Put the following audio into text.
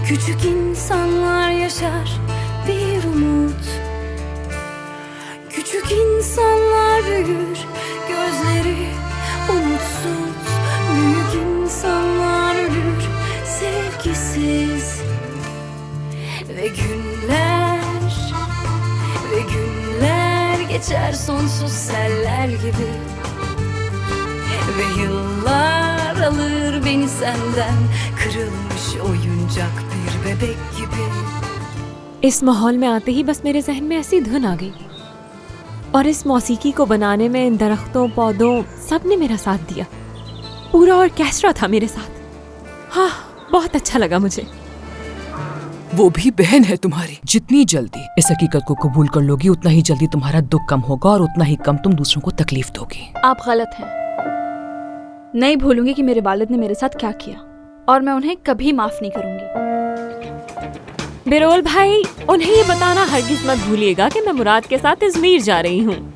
Küçük insanlar yaşar bir umut. Küçük insanlar büyür, gözleri umutsuz. Büyük insanlar ölür sevgisiz. Ve günler geçer sonsuz seller gibi. Ve yıllar alır beni senden, kırılmış oyuncak bir bebek gibi. इस माहौल में आते ही बस मेरे जहन में ऐसी धुन आ गई और इस मौसीकी को बनाने में इन दरख्तों, पौधों, सब ने मेरा साथ दिया। पूरा ऑर्केस्ट्रा था मेरे साथ। हाँ, बहुत अच्छा लगा मुझे। वो भी बहन है तुम्हारी। जितनी जल्दी इस हकीकत को कबूल कर लोगी, उतना ही जल्दी तुम्हारा दुख कम होगा और उतना ही कम तुम दूसरों को तकलीफ दोगी। आप गलत हैं। नहीं भूलूंगी कि मेरे वालिद ने मेरे साथ क्या किया और मैं उन्हें कभी माफ नहीं करूंगी। बिरोल भाई, उन्हें ये बताना हरगिज मत भूलिएगा कि मैं मुराद के साथ इजमीर जा रही हूँ।